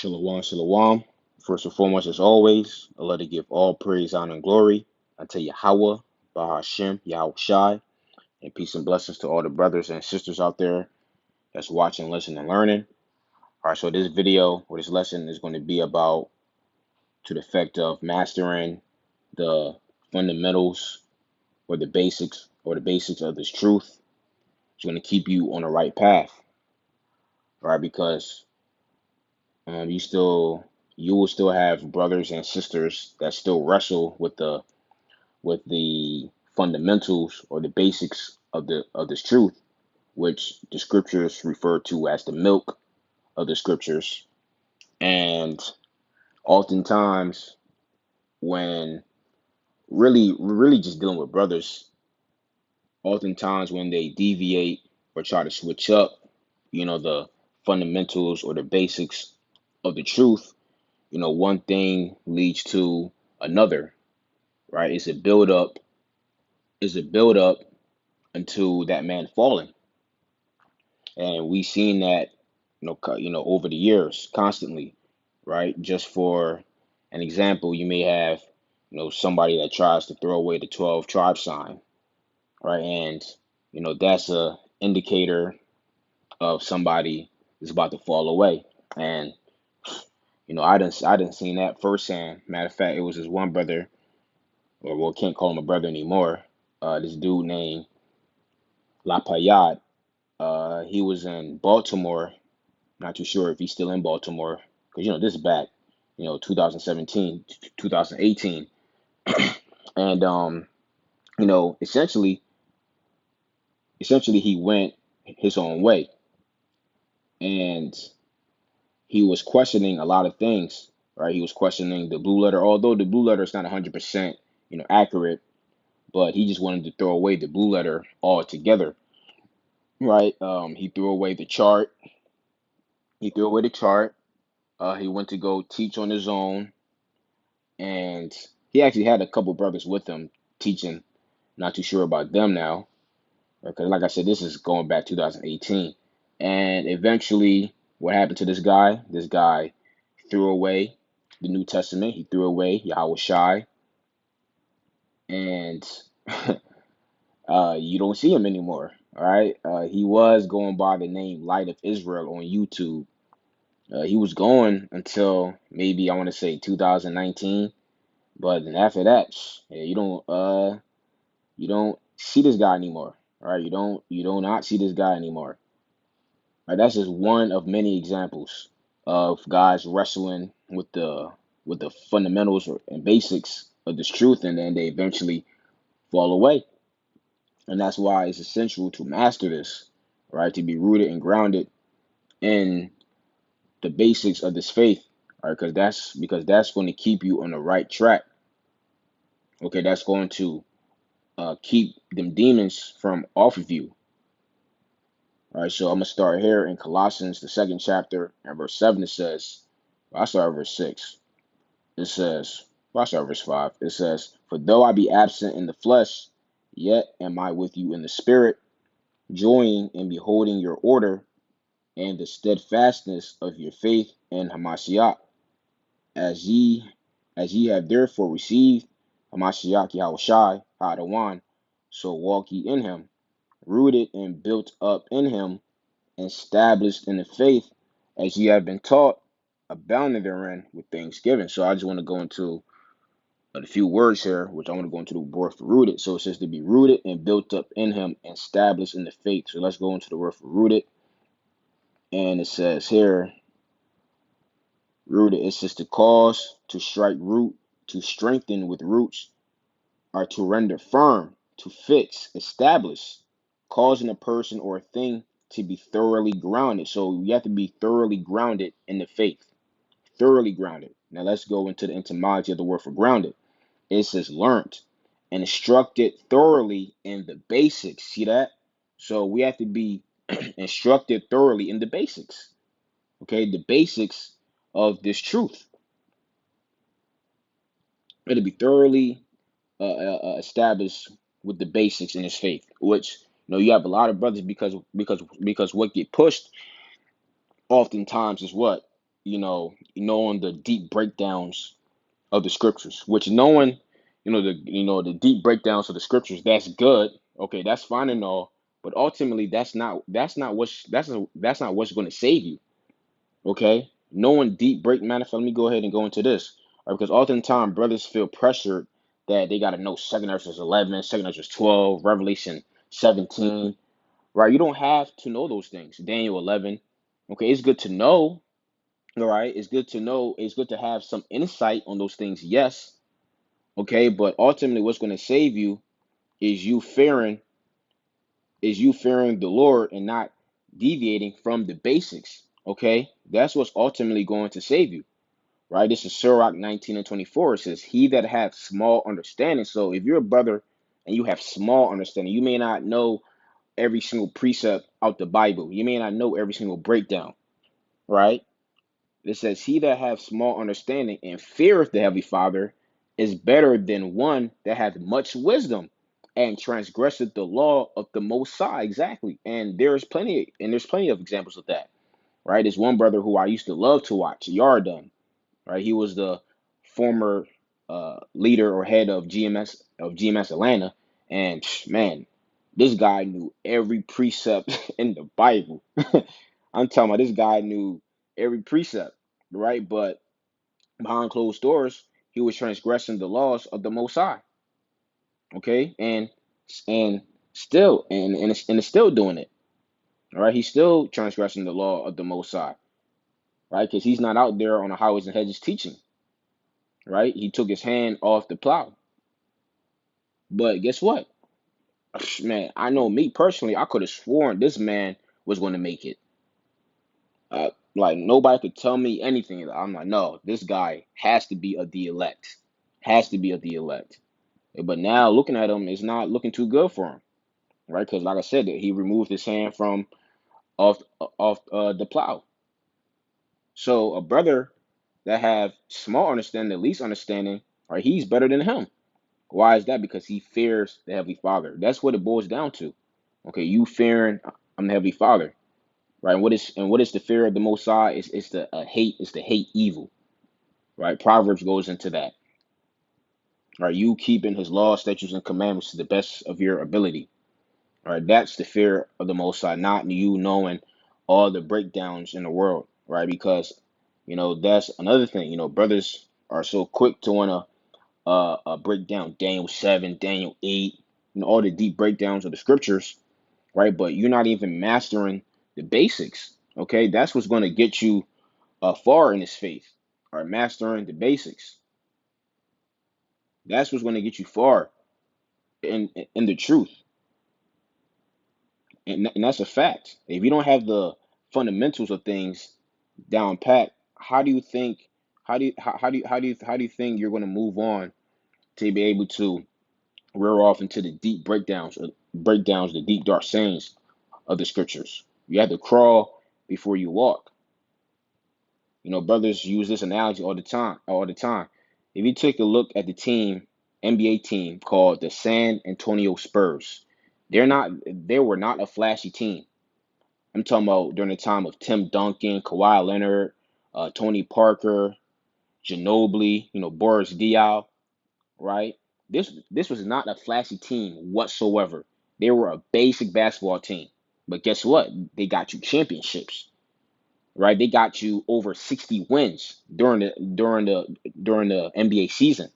Shalom, shalom. First and foremost, as always, I love to give all praise, honor, and glory unto Yahweh, Bahashem, Yahweh Shai, and peace and blessings to all the brothers and sisters out there that's watching, listening, and learning. All right, so this video or this lesson is going to be about to the effect of mastering the fundamentals or the basics of this truth. It's going to keep you on the right path, right? Because you will still have brothers and sisters that still wrestle with the fundamentals or the basics of this truth, which the scriptures refer to as the milk of the scriptures. And oftentimes, when really just dealing with brothers, oftentimes when they deviate or try to switch up, the fundamentals or the basics of the truth, one thing leads to another, right? It's a build up until that man falling. And we've seen that, over the years, constantly, right? Just for an example, you may have, somebody that tries to throw away the 12 tribe sign, right? And, that's a indicator of somebody is about to fall away. And, I didn't seen that firsthand. Matter of fact, it was this one brother, or well, can't call him a brother anymore. This dude named La Payade. He was in Baltimore. Not too sure if he's still in Baltimore because this is back, 2017, 2018, and essentially he went his own way, and he was questioning a lot of things, right? He was questioning the blue letter, although the blue letter is not 100%, accurate, but he just wanted to throw away the blue letter altogether, right? He threw away the chart. He threw away the chart. He went to go teach on his own, and he actually had a couple brothers with him teaching. Not too sure about them now, because like I said, this is going back 2018. And eventually, what happened to this guy? This guy threw away the New Testament. He threw away Yahweh Shai, and you don't see him anymore. All right, he was going by the name Light of Israel on YouTube. He was going until maybe I want to say 2019. But then after that, yeah, you don't see this guy anymore. All right, you do not see this guy anymore. All right, that's just one of many examples of guys wrestling with the fundamentals and basics of this truth, and then they eventually fall away. And that's why it's essential to master this, right? To be rooted and grounded in the basics of this faith, right? Because that's going to keep you on the right track. Okay, that's going to keep them demons from off of you. All right, so I'm gonna start here in Colossians, the second chapter, and verse 7. It says, well, I start at verse 6. It says, well, I start at verse 5. It says, "For though I be absent in the flesh, yet am I with you in the spirit, joying in beholding your order and the steadfastness of your faith in Hamashiach, as ye have therefore received Hamashiach Yahushai Hadawan, so walk ye in him, rooted and built up in him, established in the faith, as ye have been taught, abounding therein with thanksgiving." So I just want to go into a few words here, which I want to go into the word for rooted. So it says to be rooted and built up in him, established in the faith. So let's go into the word for rooted. And it says here, rooted, it says to cause, to strike root, to strengthen with roots, or to render firm, to fix, establish, causing a person or a thing to be thoroughly grounded. So you have to be thoroughly grounded in the faith. Thoroughly grounded. Now let's go into the etymology of the word for grounded. It says learnt and instructed thoroughly in the basics. See that? So we have to be instructed thoroughly in the basics. Okay, the basics of this truth. It'll be thoroughly established with the basics in his faith, which you have a lot of brothers because what get pushed oftentimes is what? knowing the deep breakdowns of the scriptures, which knowing, the deep breakdowns of the scriptures, that's good. Okay, that's fine and all, but ultimately that's not what's going to save you. Okay, knowing deep break. Matter of fact, let me go ahead and go into this, right? Because oftentimes brothers feel pressured that they got to know Second Ezra 11, Second Ezra 12, Revelation 17, right? You don't have to know those things. Daniel 11. Okay, it's good to know. All right, it's good to know. It's good to have some insight on those things. Yes, okay, but ultimately, what's going to save you is you fearing the Lord and not deviating from the basics. Okay, that's what's ultimately going to save you. Right? This is Sirach 19 and 24. It says, "He that hath small understanding." So if you're a brother and you have small understanding, you may not know every single precept out the Bible. You may not know every single breakdown. Right? It says, "He that hath small understanding and feareth the heavenly Father is better than one that hath much wisdom and transgresseth the law of the Most High." Exactly. And there's plenty of examples of that. Right? There's one brother who I used to love to watch, Yarden. Right? He was the former leader or head of GMS Atlanta, and man, this guy knew every precept in the Bible. I'm talking about this guy knew every precept, right? But behind closed doors, he was transgressing the laws of the Most High. Okay, and it's still doing it. All right, he's still transgressing the law of the Most High, right? Because he's not out there on the highways and hedges teaching. Right, he took his hand off the plow. But guess what? Man, I know me personally, I could have sworn this man was going to make it. Like nobody could tell me anything. I'm like, no, this guy has to be of the elect. Has to be of the elect. But now looking at him, it's not looking too good for him, right? Because like I said, he removed his hand from off the plow. So a brother that have small understanding, the least understanding, right? He's better than him. Why is that? Because he fears the Heavenly Father. That's what it boils down to. Okay, you fearing I'm the Heavenly Father, right? And what is the fear of the Most High? It's the hate. It's the hate evil, right? Proverbs goes into that. Right, you keeping His laws, statutes, and commandments to the best of your ability. Right, that's the fear of the Most High, not you knowing all the breakdowns in the world, right? Because that's another thing. Brothers are so quick to want to break down Daniel 7, Daniel 8, all the deep breakdowns of the scriptures, right? But you're not even mastering the basics. Okay, that's what's going to get you far in this faith. All right, mastering the basics. That's what's going to get you far in the truth, and that's a fact. If you don't have the fundamentals of things down pat, how do you think? How do you think you're going to move on to be able to rear off into the deep breakdowns, the deep dark sayings of the scriptures? You have to crawl before you walk. Brothers use this analogy all the time. All the time. If you take a look at the NBA team called the San Antonio Spurs, they were not a flashy team. I'm talking about during the time of Tim Duncan, Kawhi Leonard, Tony Parker, Ginobili, Boris Diaw, right? This was not a flashy team whatsoever. They were a basic basketball team. But guess what? They got you championships, right? They got you over 60 wins during the NBA season.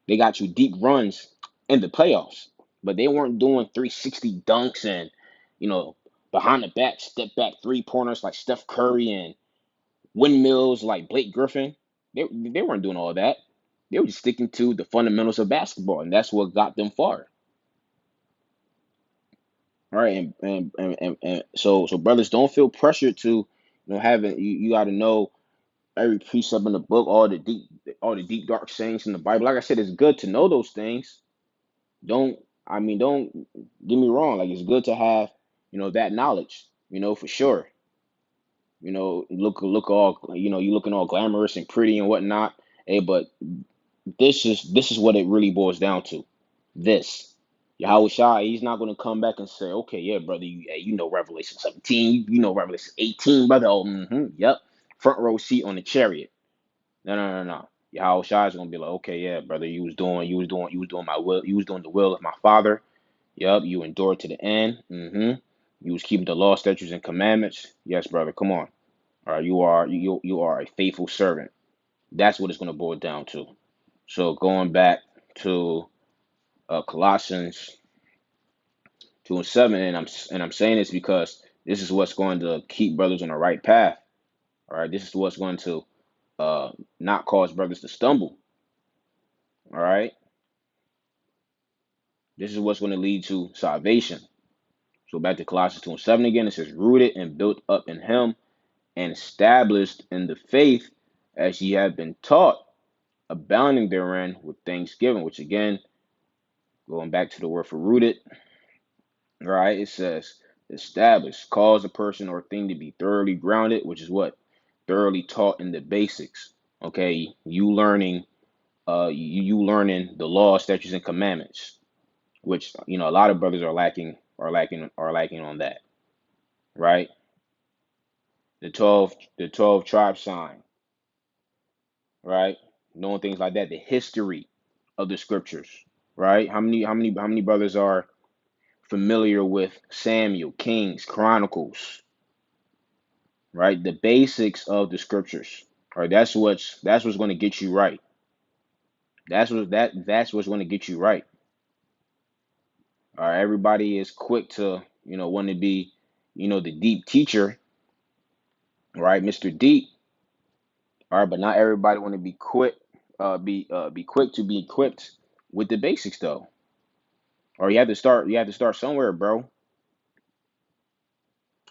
They got you deep runs in the playoffs, but they weren't doing 360 dunks and you know behind the back step back 3 pointers like Steph Curry and windmills like Blake Griffin. They weren't doing all that. They were just sticking to the fundamentals of basketball, and that's what got them far. All right, and so brothers, don't feel pressured to having you got to know every precept in the book, all the deep dark sayings in the Bible. Like I said, it's good to know those things. Don't get me wrong. Like it's good to have that knowledge. For sure. Look all you looking all glamorous and pretty and whatnot. Hey, but this is what it really boils down to. This. Yahweh Shai, he's not going to come back and say, okay, yeah, brother, hey, Revelation 17, you know Revelation 18, brother. Oh, yep. front row seat on the chariot. No, no, no, no. Yahweh Shai is gonna be like, okay, yeah, brother, you was doing my will, you was doing the will of my father. Yup, you endured to the end. You was keeping the law, statutes, and commandments. Yes, brother, come on. All right, you are a faithful servant. That's what it's gonna boil down to. So going back to Colossians 2:7, and I'm saying this because this is what's going to keep brothers on the right path. All right, this is what's going to uh, not cause brothers to stumble. All right, this is what's going to lead to salvation. So back to Colossians 2:7 again. It says, "Rooted and built up in Him, and established in the faith, as ye have been taught, abounding therein with thanksgiving." Which again, going back to the word for rooted, right? It says establish, cause a person or thing to be thoroughly grounded, which is what? Thoroughly taught in the basics. Okay, you learning the law, statutes, and commandments, which a lot of brothers are lacking on that, right? The 12 tribe sign, right? Knowing things like that, the history of the scriptures, right? How many brothers are familiar with Samuel, Kings, Chronicles, right? The basics of the scriptures. Right? That's what's going to get you right. That's what's going to get you right. All right, everybody is quick to, want to be, the deep teacher, right? Mr. Deep. All right, but not everybody want to be quick be quick to be equipped with the basics though. Or you have to start somewhere, bro.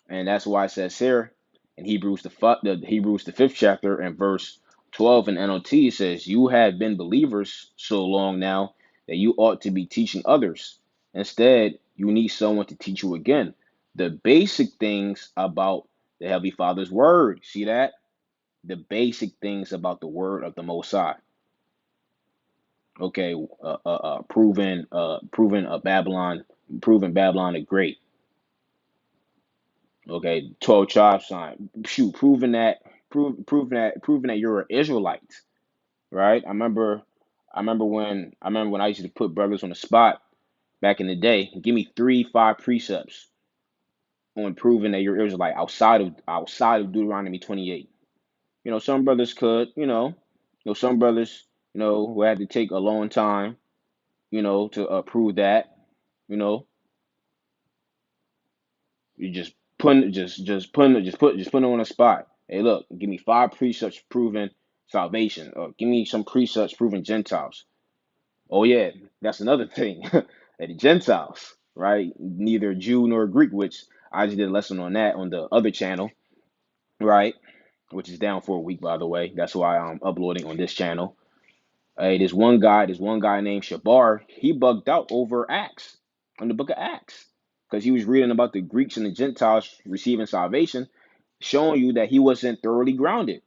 And that's why it says here in Hebrews the fifth chapter and verse 12 in NLT, it says, "You have been believers so long now that you ought to be teaching others. Instead, you need someone to teach you again the basic things about the Heavenly Father's word." See that? The basic things about the word of the Most High. Okay, proven Babylon the Great. Okay, 12 tribe sign. Shoot, proving that you're an Israelite, right? I remember when I used to put brothers on the spot back in the day. Give me 3, 5 precepts on proving that you're Israelite outside of Deuteronomy 28. Some brothers could, some brothers, who had to take a long time, to prove that, you know, you just put it on the spot. Hey, look, give me 5 precepts proving salvation, or give me some precepts proving Gentiles. Oh yeah, that's another thing. That the Gentiles, right? Neither Jew nor Greek, which I just did a lesson on that on the other channel, right? Which is down for a week, by the way. That's why I'm uploading on this channel. Hey, there's one guy named Shabar. He bugged out over Acts, on the book of Acts, because he was reading about the Greeks and the Gentiles receiving salvation, showing you that he wasn't thoroughly grounded.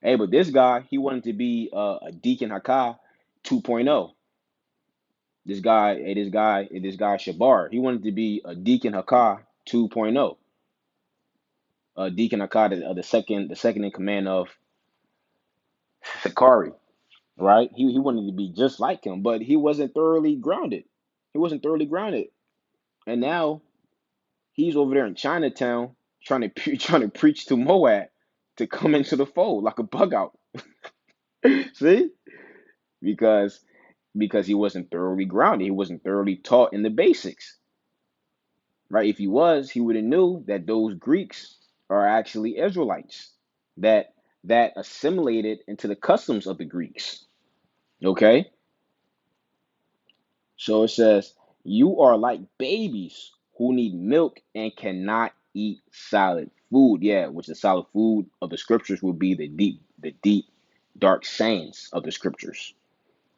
Hey, but this guy, he wanted to be a Deacon Hakah 2.0. This guy Shabar, he wanted to be a Deacon Hakah 2.0. Deacon Hakah, the second in command of Sakari, right? He wanted to be just like him, but he wasn't thoroughly grounded. He wasn't thoroughly grounded, and now he's over there in Chinatown trying to trying to preach to Moab to come into the fold like a bug out. See, because he wasn't thoroughly grounded. He wasn't thoroughly taught in the basics, right? If he was, he would have knew that those Greeks are actually Israelites that assimilated into the customs of the Greeks. Okay, so it says, "You are like babies who need milk and cannot eat solid food." Yeah, which the solid food of the scriptures would be the deep, dark sayings of the scriptures.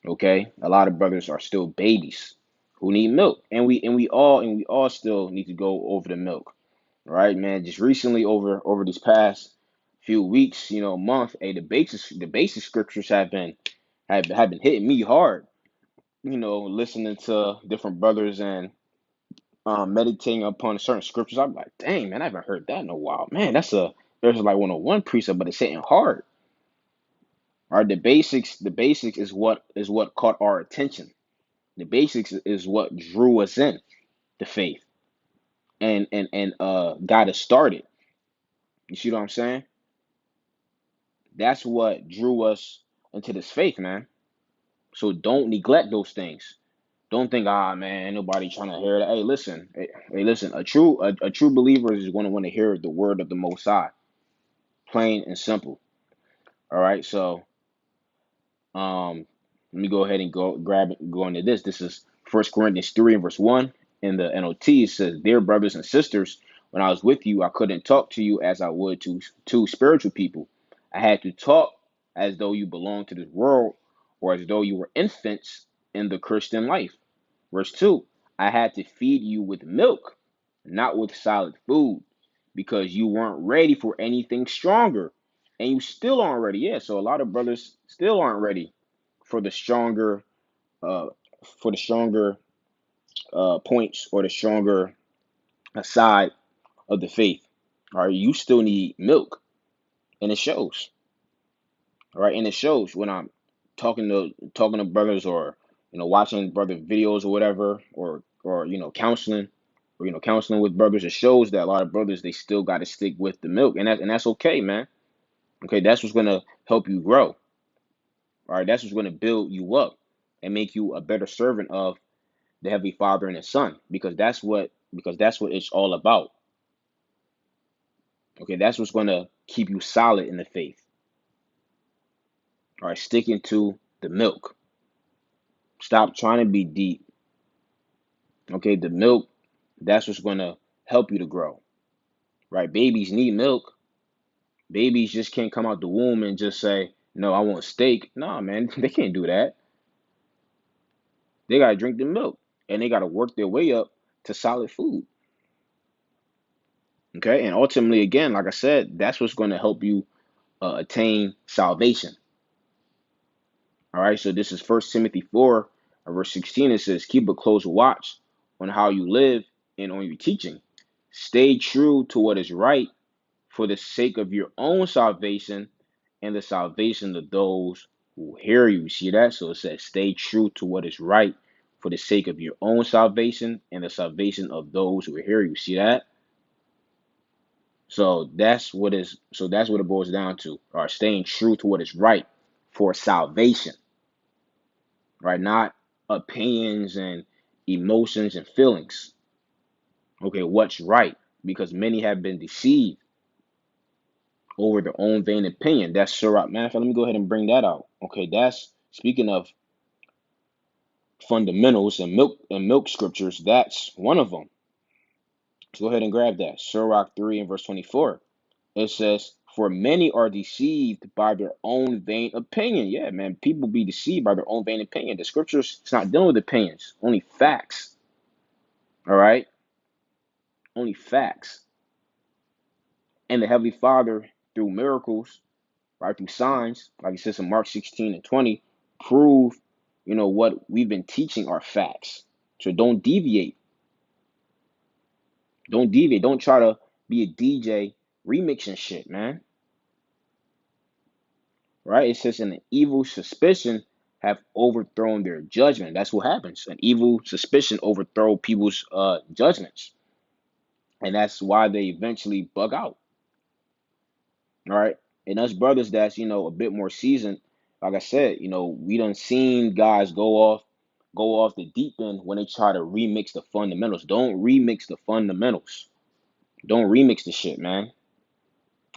Okay, a lot of brothers are still babies who need milk, and we all still need to go over the milk, right, man? Just recently, over these past few weeks, month, the basic scriptures have been hitting me hard. Listening to different brothers and meditating upon certain scriptures. I'm like, dang, man, I haven't heard that in a while. Man, there's like 101 precept, but it's hitting hard. All right, the basics is what caught our attention. The basics is what drew us in the faith and got us started. You see what I'm saying? That's what drew us into this faith, man. So don't neglect those things. Don't think, man, ain't nobody trying to hear that. Hey, listen. A true believer is going to want to hear the word of the Most High, plain and simple. All right, so let me go ahead and go into this. This is First Corinthians 3 and verse 1 in the NOT. It says, "Dear brothers and sisters, when I was with you, I couldn't talk to you as I would to spiritual people. I had to talk as though you belonged to this world, or as though you were infants in the Christian life." Verse 2, "I had to feed you with milk, not with solid food, because you weren't ready for anything stronger." And you still aren't ready. Yeah, so a lot of brothers still aren't ready for the stronger uh for the stronger points or the stronger side of the faith. All right, you still need milk, and it shows. All right, and it shows when I'm talking to brothers, or watching brother videos or whatever, or counseling, or counseling with brothers. It shows that a lot of brothers, they still got to stick with the milk, and that's okay, man. Okay, that's what's gonna help you grow. All right, that's what's gonna build you up and make you a better servant of the Heavenly Father and His Son, because that's what it's all about. Okay, that's what's gonna keep you solid in the faith. All right, sticking to the milk. Stop trying to be deep. Okay, the milk, that's what's gonna help you to grow. Right? Babies need milk. Babies just can't come out the womb and just say, "No, I want steak." Nah, man, they can't do that. They gotta drink the milk, and they gotta work their way up to solid food. Okay, and ultimately, again, like I said, that's what's gonna help you attain salvation. All right, so this is First Timothy 4, verse 16. It says, "Keep a close watch on how you live and on your teaching. Stay true to what is right for the sake of your own salvation and the salvation of those who hear you." See that? So it says, stay true to what is right for the sake of your own salvation and the salvation of those who hear you. See that? So that's what it boils down to. Or staying true to what is right for salvation, right? Not opinions and emotions and feelings. Okay, what's right? Because many have been deceived over their own vain opinion. That's Sirach. Man, let me go ahead and bring that out. Okay, that's speaking of fundamentals and milk scriptures. That's one of them. So go ahead and grab that. Sirach 3 and verse 24. It says, "For many are deceived by their own vain opinion." Yeah, man, people be deceived by their own vain opinion. The scriptures, it's not dealing with opinions, only facts. All right, only facts. And the Heavenly Father, through miracles, right, through signs, like it says in Mark 16 and 20, prove, what we've been teaching are facts. So don't deviate. Don't deviate. Don't try to be a DJ remixing shit, man. Right? It says, "an evil suspicion have overthrown their judgment." That's what happens. An evil suspicion overthrow people's judgments. And that's why they eventually bug out. All right. And us brothers that's, a bit more seasoned, like I said, we done seen guys go off the deep end when they try to remix the fundamentals. Don't remix the fundamentals. Don't remix the shit, man.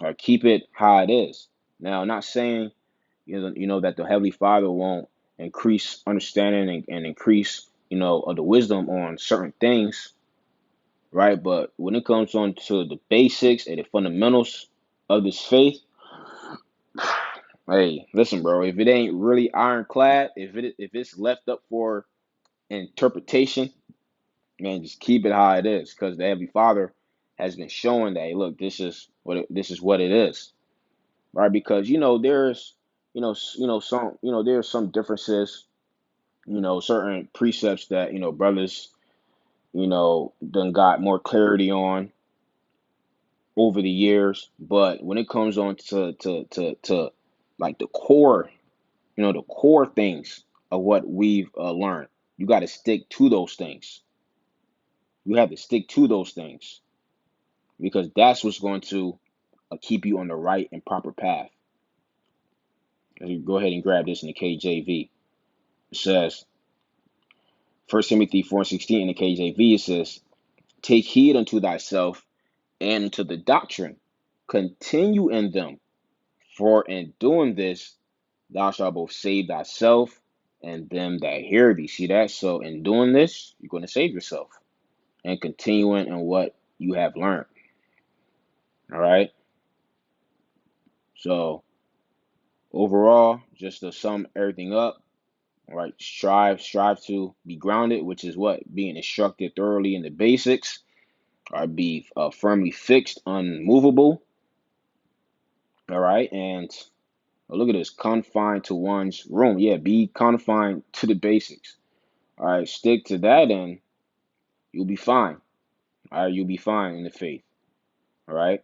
All right, keep it how it is. Now, I'm not saying that the Heavenly Father won't increase understanding and increase of the wisdom on certain things, right? But when it comes on to the basics and the fundamentals of this faith, hey, listen, bro. If it ain't really ironclad, if it's left up for interpretation, man, just keep it how it is, because the Heavenly Father has been showing that, hey, look, this is what it is, right? Because there's there's some differences, certain precepts that brothers done got more clarity on, over the years. But when it comes on to like the core, the core things of what we've learned, you got to stick to those things. You have to stick to those things because that's what's going to keep you on the right and proper path. You go ahead and grab this in the KJV. It says, 1 Timothy 4:16 in the KJV, it says, take heed unto thyself and to the doctrine. Continue in them, for in doing this thou shalt both save thyself and them that hear thee. See that? So in doing this, you're going to save yourself and continuing in what you have learned. All right. So overall, just to sum everything up, all right, strive to be grounded, which is what? Being instructed thoroughly in the basics. All right, be firmly fixed, unmovable. All right, and look at this, confined to one's room. Yeah, be confined to the basics. All right, stick to that and you'll be fine. All right, you'll be fine in the faith. All right.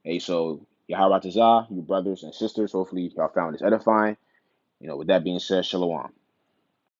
Hey, so Yahweh Tazah, you brothers and sisters, hopefully y'all found this edifying. With that being said, Shalom.